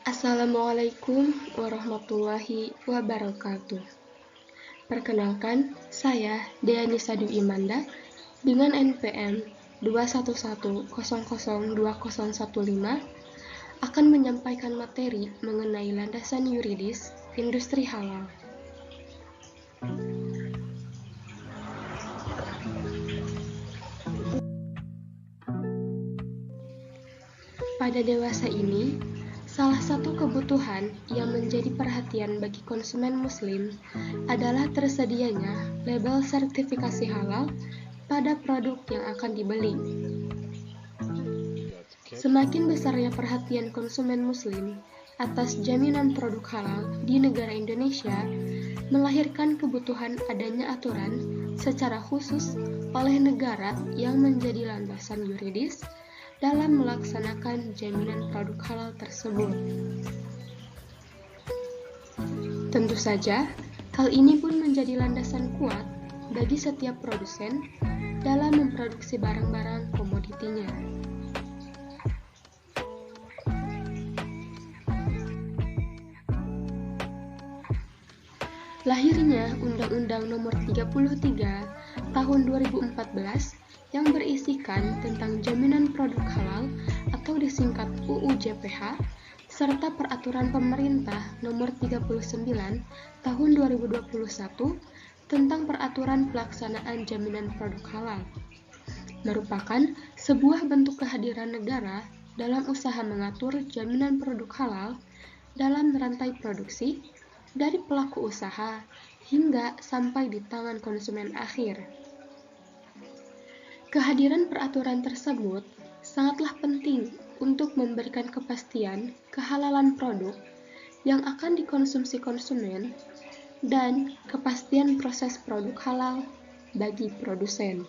Assalamualaikum warahmatullahi wabarakatuh. Perkenalkan, saya Deanisa Dwi Imanda dengan NPM 211002015 akan menyampaikan materi mengenai landasan yuridis industri halal. Pada dewasa ini, salah satu kebutuhan yang menjadi perhatian bagi konsumen muslim adalah tersedianya label sertifikasi halal pada produk yang akan dibeli. Semakin besarnya perhatian konsumen muslim atas jaminan produk halal di negara Indonesia, melahirkan kebutuhan adanya aturan secara khusus oleh negara yang menjadi landasan yuridis dalam melaksanakan jaminan produk halal tersebut. Tentu saja, hal ini pun menjadi landasan kuat bagi setiap produsen dalam memproduksi barang-barang komoditinya. Lahirnya Undang-Undang Nomor 33 Tahun 2014 yang berisikan tentang jaminan produk halal atau disingkat UU JPH, serta Peraturan Pemerintah Nomor 39 Tahun 2021 tentang Peraturan Pelaksanaan Jaminan Produk Halal, merupakan sebuah bentuk kehadiran negara dalam usaha mengatur jaminan produk halal dalam rantai produksi dari pelaku usaha hingga sampai di tangan konsumen akhir. Kehadiran peraturan tersebut sangatlah penting untuk memberikan kepastian kehalalan produk yang akan dikonsumsi konsumen dan kepastian proses produk halal bagi produsen.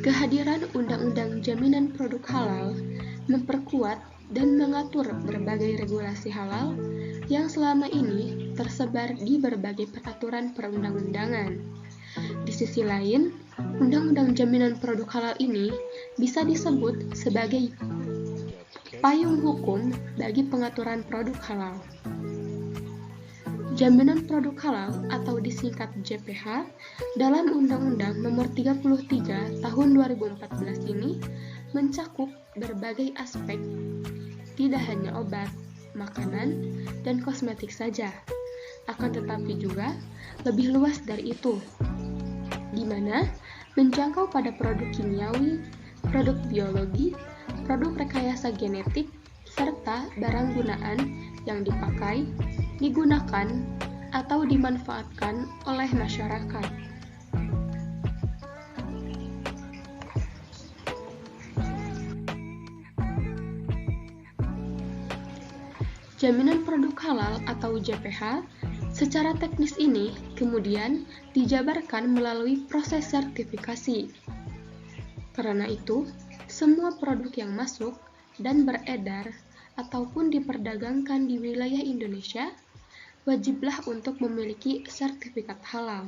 Kehadiran Undang-Undang Jaminan Produk Halal memperkuat dan mengatur berbagai regulasi halal yang selama ini tersebar di berbagai peraturan perundang-undangan. Di sisi lain, Undang-Undang Jaminan Produk Halal ini bisa disebut sebagai payung hukum bagi pengaturan produk halal. Jaminan produk halal atau disingkat JPH dalam Undang-Undang Nomor 33 Tahun 2014 ini mencakup berbagai aspek, tidak hanya obat, makanan, dan kosmetik saja, akan tetapi juga lebih luas dari itu, di mana menjangkau pada produk kimiawi, produk biologi, produk rekayasa genetik, serta barang gunaan yang dipakai, digunakan, atau dimanfaatkan oleh masyarakat. Jaminan produk halal atau JPH secara teknis ini kemudian dijabarkan melalui proses sertifikasi. Karena itu, semua produk yang masuk dan beredar ataupun diperdagangkan di wilayah Indonesia wajiblah untuk memiliki sertifikat halal.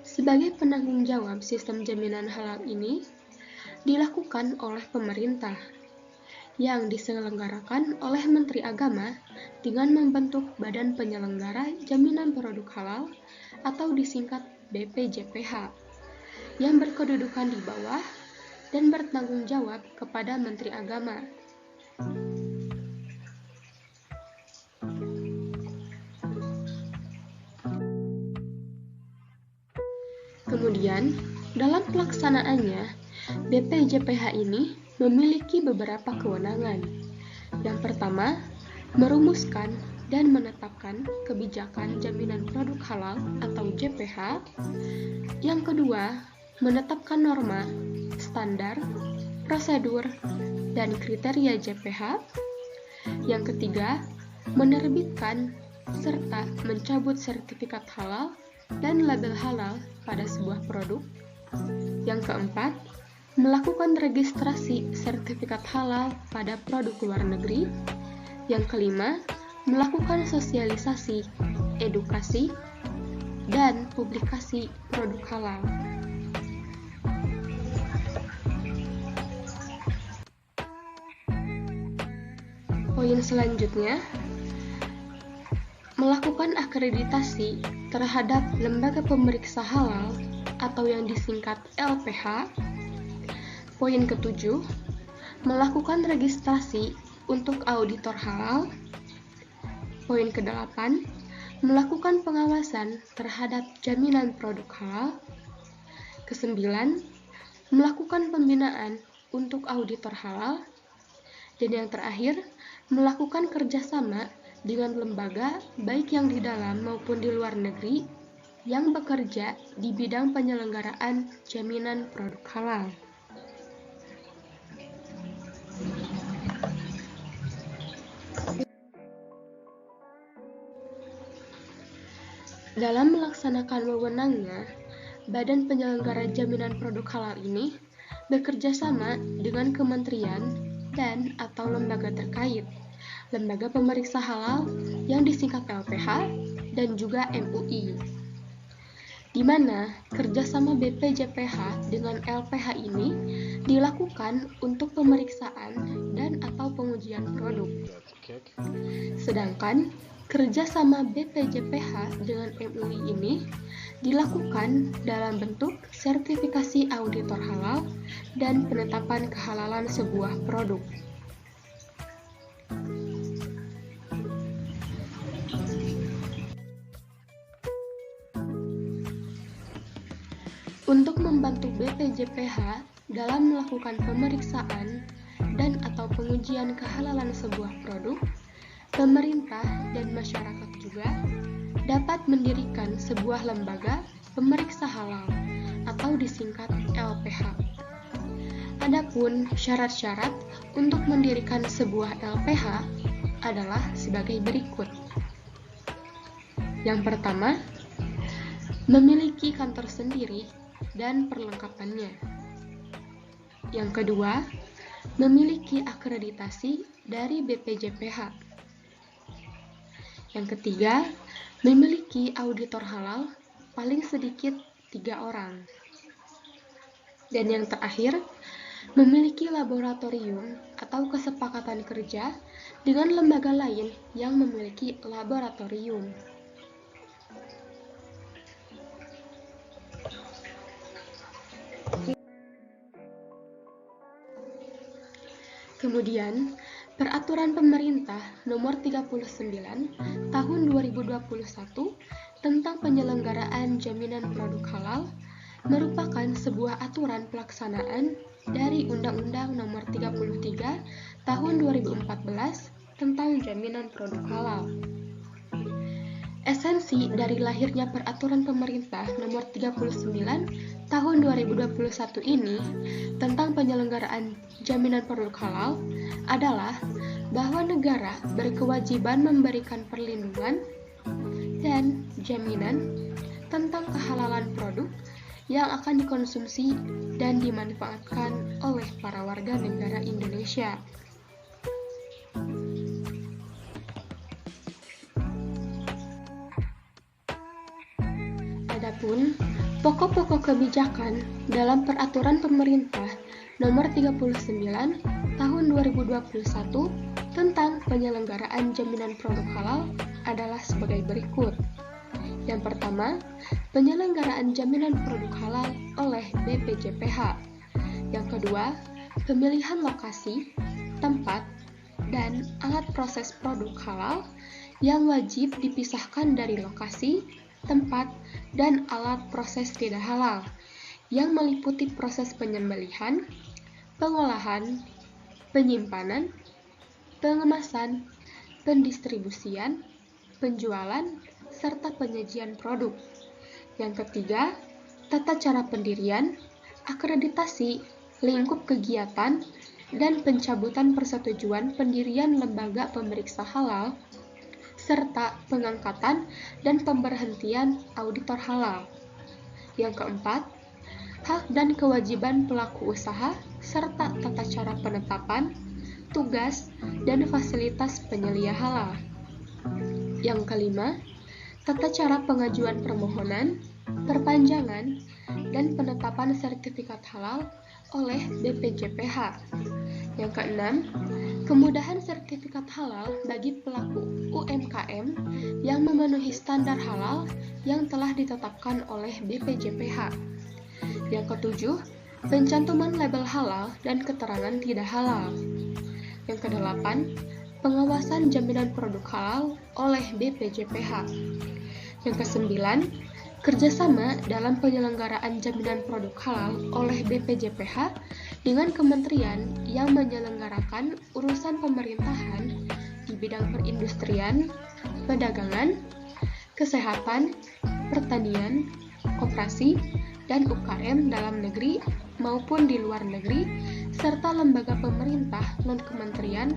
Sebagai penanggung jawab sistem jaminan halal ini dilakukan oleh pemerintah yang diselenggarakan oleh Menteri Agama dengan membentuk Badan Penyelenggara Jaminan Produk Halal atau disingkat BPJPH yang berkedudukan di bawah dan bertanggung jawab kepada Menteri Agama. Kemudian, dalam pelaksanaannya, BPJPH ini memiliki beberapa kewenangan. Yang pertama, merumuskan dan menetapkan kebijakan jaminan produk halal atau JPH. Yang kedua, menetapkan norma, standar, prosedur, dan kriteria JPH. Yang ketiga, menerbitkan serta mencabut sertifikat halal dan label halal pada sebuah produk. Yang keempat, melakukan registrasi sertifikat halal pada produk luar negeri. Yang kelima, melakukan sosialisasi, edukasi, dan publikasi produk halal. Poin selanjutnya, melakukan akreditasi terhadap lembaga pemeriksa halal atau yang disingkat LPH. Poin ketujuh, melakukan registrasi untuk auditor halal. Poin ke-8, melakukan pengawasan terhadap jaminan produk halal. Ke-9, melakukan pembinaan untuk auditor halal. Dan yang terakhir, melakukan kerjasama dengan lembaga baik yang di dalam maupun di luar negeri yang bekerja di bidang penyelenggaraan jaminan produk halal. Dalam melaksanakan wewenangnya, Badan Penyelenggara Jaminan Produk Halal ini bekerja sama dengan kementerian dan atau lembaga terkait, lembaga pemeriksa halal yang disingkat LPH dan juga MUI, di mana kerjasama BPJPH dengan LPH ini dilakukan untuk pemeriksaan dan atau pengujian produk. Sedangkan kerjasama BPJPH dengan MUI ini dilakukan dalam bentuk sertifikasi auditor halal dan penetapan kehalalan sebuah produk. Untuk membantu BPJPH dalam melakukan pemeriksaan dan atau pengujian kehalalan sebuah produk, pemerintah dan masyarakat juga dapat mendirikan sebuah lembaga pemeriksa halal atau disingkat LPH. Adapun syarat-syarat untuk mendirikan sebuah LPH adalah sebagai berikut. Yang pertama, memiliki kantor sendiri dan perlengkapannya. Yang kedua, memiliki akreditasi dari BPJPH. Yang ketiga, memiliki auditor halal paling sedikit 3 orang. Dan yang terakhir, memiliki laboratorium atau kesepakatan kerja dengan lembaga lain yang memiliki laboratorium. Kemudian, Peraturan Pemerintah Nomor 39 Tahun 2021 tentang penyelenggaraan jaminan produk halal merupakan sebuah aturan pelaksanaan dari Undang-Undang Nomor 33 Tahun 2014 tentang jaminan produk halal. Esensi dari lahirnya Peraturan Pemerintah Nomor 39 Tahun 2021 ini tentang penyelenggaraan jaminan produk halal adalah bahwa negara berkewajiban memberikan perlindungan dan jaminan tentang kehalalan produk yang akan dikonsumsi dan dimanfaatkan oleh para warga negara Indonesia. Adapun pokok-pokok kebijakan dalam Peraturan Pemerintah Nomor 39 Tahun 2021 tentang penyelenggaraan jaminan produk halal adalah sebagai berikut. Yang pertama, penyelenggaraan jaminan produk halal oleh BPJPH. Yang kedua, pemilihan lokasi, tempat, dan alat proses produk halal yang wajib dipisahkan dari lokasi, tempat, dan alat proses tidak halal yang meliputi proses penyembelihan, pengolahan, penyimpanan, pengemasan, pendistribusian, penjualan, serta penyajian produk. Yang ketiga, tata cara pendirian, akreditasi, lingkup kegiatan, dan pencabutan persetujuan pendirian lembaga pemeriksa halal, serta pengangkatan dan pemberhentian auditor halal. Yang keempat, hak dan kewajiban pelaku usaha serta tata cara penetapan, tugas, dan fasilitas penyelia halal. Yang kelima, tata cara pengajuan permohonan, perpanjangan, dan penetapan sertifikat halal oleh BPJPH. Yang keenam, kemudahan sertifikat halal bagi pelaku UMKM yang memenuhi standar halal yang telah ditetapkan oleh BPJPH. Yang ketujuh, pencantuman label halal dan keterangan tidak halal. Yang kedelapan, pengawasan jaminan produk halal oleh BPJPH. Yang kesembilan, kerjasama dalam penyelenggaraan jaminan produk halal oleh BPJPH dengan kementerian yang menyelenggarakan urusan pemerintahan di bidang perindustrian, perdagangan, kesehatan, pertanian, koperasi, dan UKM dalam negeri maupun di luar negeri, serta lembaga pemerintah non-kementerian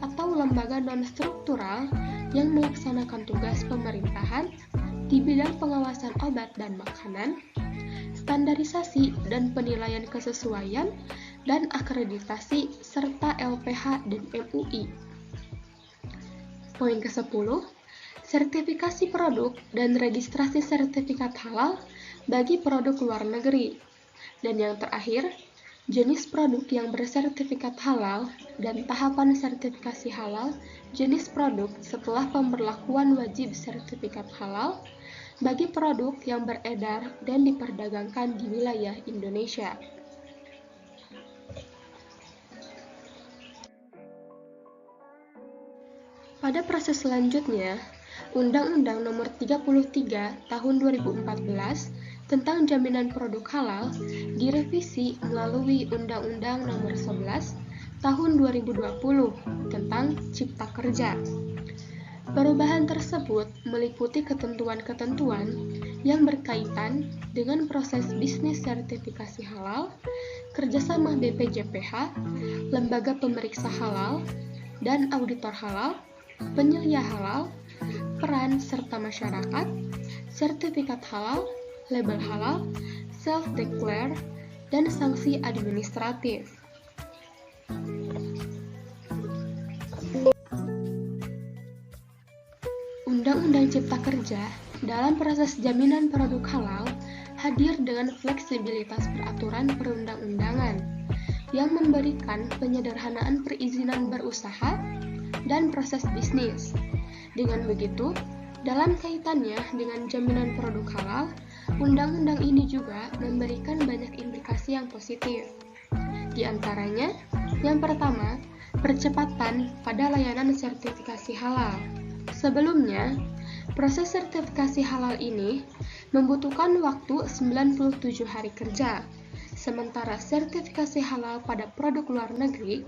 atau lembaga non-struktural yang melaksanakan tugas pemerintahan di bidang pengawasan obat dan makanan, standarisasi dan penilaian kesesuaian, dan akreditasi, serta LPH dan MUI. Poin ke-10, sertifikasi produk dan registrasi sertifikat halal bagi produk luar negeri. Dan yang terakhir, jenis produk yang bersertifikat halal dan tahapan sertifikasi halal jenis produk setelah pemberlakuan wajib sertifikat halal bagi produk yang beredar dan diperdagangkan di wilayah Indonesia. Pada proses selanjutnya, Undang-Undang Nomor 33 Tahun 2014 tentang Jaminan Produk Halal direvisi melalui Undang-Undang Nomor 11 Tahun 2020 tentang Cipta Kerja. Perubahan tersebut meliputi ketentuan-ketentuan yang berkaitan dengan proses bisnis sertifikasi halal, kerjasama BPJPH, lembaga pemeriksa halal, dan auditor halal, penyelia halal, peran serta masyarakat, sertifikat halal, label halal, self-declare, dan sanksi administratif. Undang-Undang Cipta Kerja dalam proses jaminan produk halal hadir dengan fleksibilitas peraturan perundang-undangan yang memberikan penyederhanaan perizinan berusaha dan proses bisnis. Dengan begitu, dalam kaitannya dengan jaminan produk halal, undang-undang ini juga memberikan banyak implikasi yang positif. Di antaranya, yang pertama, percepatan pada layanan sertifikasi halal. Sebelumnya, proses sertifikasi halal ini membutuhkan waktu 97 hari kerja, sementara sertifikasi halal pada produk luar negeri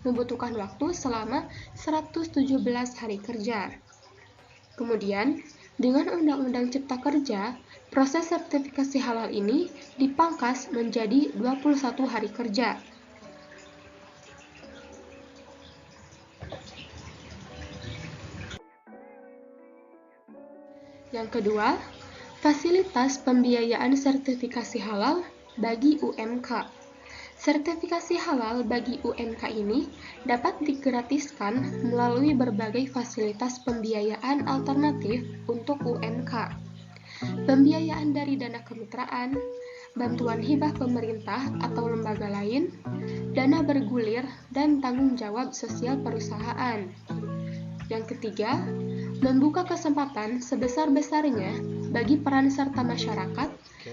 membutuhkan waktu selama 117 hari kerja. Kemudian, dengan Undang-Undang Cipta Kerja, proses sertifikasi halal ini dipangkas menjadi 21 hari kerja. Yang kedua, fasilitas pembiayaan sertifikasi halal bagi UMK. Sertifikasi halal bagi UMK ini dapat digratiskan melalui berbagai fasilitas pembiayaan alternatif untuk UMK. Pembiayaan dari dana kemitraan, bantuan hibah pemerintah atau lembaga lain, dana bergulir, dan tanggung jawab sosial perusahaan. Yang ketiga, membuka kesempatan sebesar-besarnya bagi peran serta masyarakat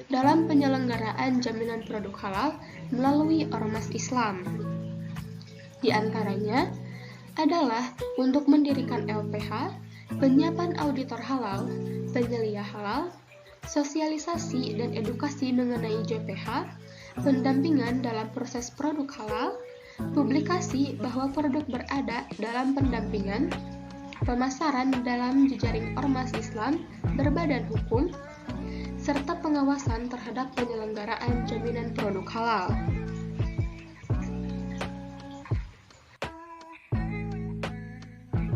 dalam penyelenggaraan jaminan produk halal melalui ormas Islam. Di antaranya adalah untuk mendirikan LPH, penyiapan auditor halal, penyelia halal, sosialisasi dan edukasi mengenai JPH, pendampingan dalam proses produk halal, publikasi bahwa produk berada dalam pendampingan, pemasaran dalam jejaring ormas Islam berbadan hukum, serta pengawasan terhadap penyelenggaraan jaminan produk halal.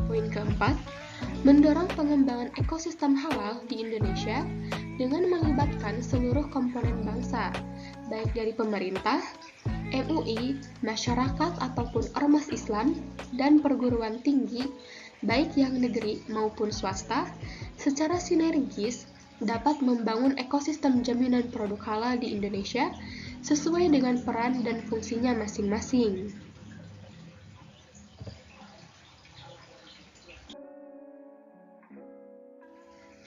Poin keempat, mendorong pengembangan ekosistem halal di Indonesia dengan melibatkan seluruh komponen bangsa, baik dari pemerintah, MUI, masyarakat ataupun ormas Islam, dan perguruan tinggi, baik yang negeri maupun swasta, secara sinergis dapat membangun ekosistem jaminan produk halal di Indonesia sesuai dengan peran dan fungsinya masing-masing.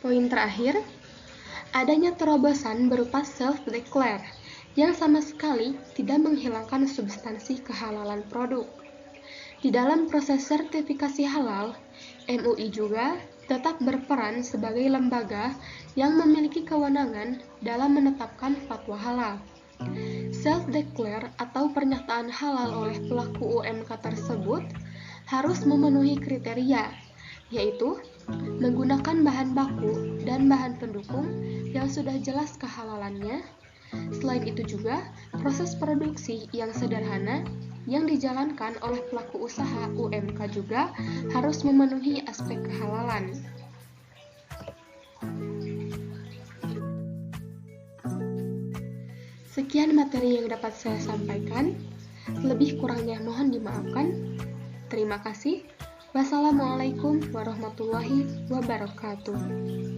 Poin terakhir, adanya terobosan berupa self-declare yang sama sekali tidak menghilangkan substansi kehalalan produk. Di dalam proses sertifikasi halal, MUI juga tetap berperan sebagai lembaga yang memiliki kewenangan dalam menetapkan fatwa halal. Self-declare atau pernyataan halal oleh pelaku UMK tersebut harus memenuhi kriteria, yaitu menggunakan bahan baku dan bahan pendukung yang sudah jelas kehalalannya. Selain itu juga, proses produksi yang sederhana yang dijalankan oleh pelaku usaha UMK juga harus memenuhi aspek kehalalan. Sekian materi yang dapat saya sampaikan. Lebih kurangnya mohon dimaafkan. Terima kasih. Wassalamualaikum warahmatullahi wabarakatuh.